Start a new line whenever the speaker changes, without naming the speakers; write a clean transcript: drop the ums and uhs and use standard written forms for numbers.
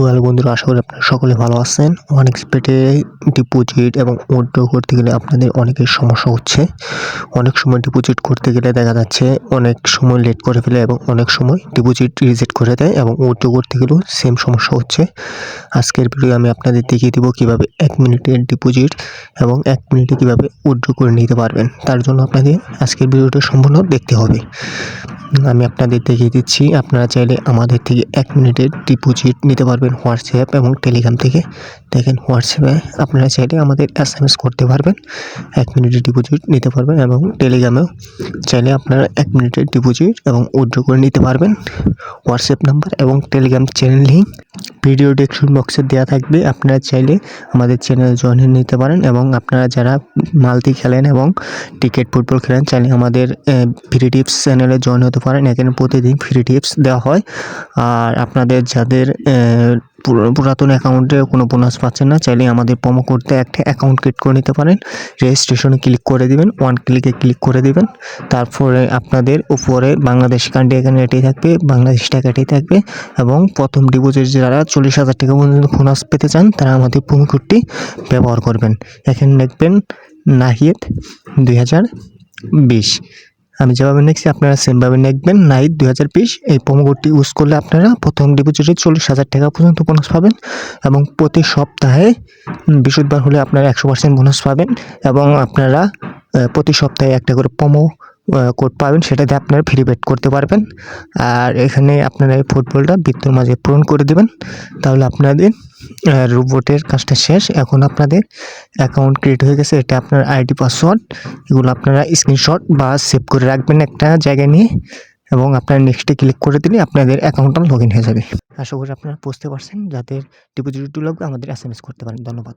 Hello বন্ধুরা, আশা করি আপনারা সকলে ভালো আছেন। অনেক্সপেক্টে ডিপোজিট এবং উইথড্র করতে গেলে আপনাদের অনেকের সমস্যা হচ্ছে। অনেক সময় ডিপোজিট করতে গেলে দেখা যাচ্ছে অনেক সময় লেট করে ফেলে এবং অনেক সময় ডিপোজিট রিজেক্ট করে দেয় এবং উইথড্র করতে গেলেও সেম সমস্যা হচ্ছে। আজকের ভিডিও আমি আপনাদের দেখিয়ে দিব কীভাবে 1 মিনিটের ডিপোজিট এবং 1 মিনিটে কীভাবে উইথড্র করে নিতে পারবেন। তার জন্য আপনাদের আজকের ভিডিওটা সম্পূর্ণ দেখতে হবে। আমি আপনাদের দেখিয়ে দিচ্ছি। আপনারা চাইলে আমাদের থেকে 1 মিনিটের ডিপোজিট নিতে পারবেন হোয়াটসঅ্যাপ এবং টেলিগ্রাম থেকে। দেখেন, হোয়াটসঅ্যাপে আপনারা চাইলে আমাদের SMS করতে পারবেন, 1 মিনিটের ডিপোজিট নিতে পারবেন এবং টেলিগ্রামেও চাইলে আপনারা 1 মিনিটের ডিপোজিট এবং উইথড্র করে নিতে পারবেন। হোয়াটসঅ্যাপ নাম্বার এবং Telegram channel link video description বক্সে দেওয়া থাকবে। আপনারা চাইলে আমাদের চ্যানেলে জয়েন হয়ে নিতে পারেন এবং আপনারা যারা মাল্টি খেলেন এবং ক্রিকেট ফুটবল খেলেন চাইলে আমাদের ফ্রি টিপস চ্যানেলে জয়েন হতে পারেন। এখানে প্রতিদিন ফ্রি টিপস দেওয়া হয়। আর আপনাদের যাদের পুরাতন অ্যাকাউন্টে কোনো বোনাস পাচ্ছেন না, চাইলে আমাদের প্রোমো কোডে একটা অ্যাকাউন্ট ক্রিয়েট করে নিতে পারেন। রেজিস্ট্রেশনে ক্লিক করে দিবেন, 1 ক্লিকে ক্লিক করে দিবেন। তারপরে আপনাদের উপরে বাংলাদেশ কান্ট্রি এখানে এটাই থাকবে, বাংলাদেশ টাকাটাই থাকবে এবং প্রথম ডিপোজিট যারা 40,000 টাকা পর্যন্ত বোনাস পেতে চান তারা আমাদের প্রোমো কোডটি ব্যবহার করবেন। এখানে লিখবেন নাহিদ 2020। আমি যেভাবে লিখছি আপনারা সেমভাবে লিখবেন, নাহিদ 2020। এই প্রোমো কোডটি ইউজ করলে আপনারা প্রথম ডিপোজিটে 40,000 টাকা পর্যন্ত বোনাস পাবেন এবং প্রতি সপ্তাহে বৃহস্পতিবার হলে আপনারা 100% বোনাস পাবেন এবং আপনারা প্রতি সপ্তাহে একটা করে প্রোমো কোড পাবেন, সেটা দিয়ে আপনারা ফ্রি বেট করতে পারবেন। আর এখানে আপনারা এই ফুটবলটা বৃত্তর মাঝে পূরণ করে দেবেন, তাহলে আপনাদের রোবটের কাজটা শেষ। এখন আপনাদের অ্যাকাউন্ট ক্রিয়েট হয়ে গেছে। এটা আপনার আইডি পাসওয়ার্ড, এগুলো আপনারা স্ক্রিনশট বা সেভ করে রাখবেন একটা জায়গায় নিয়ে এবং আপনারা নেক্সটে ক্লিক করে দিলে আপনাদের অ্যাকাউন্টটা লগ ইন হয়ে যাবে। আশা করি আপনারা বুঝতে পারছেন। যাদের ডিপোজিট লাগবে আমাদের SMS করতে পারেন। ধন্যবাদ।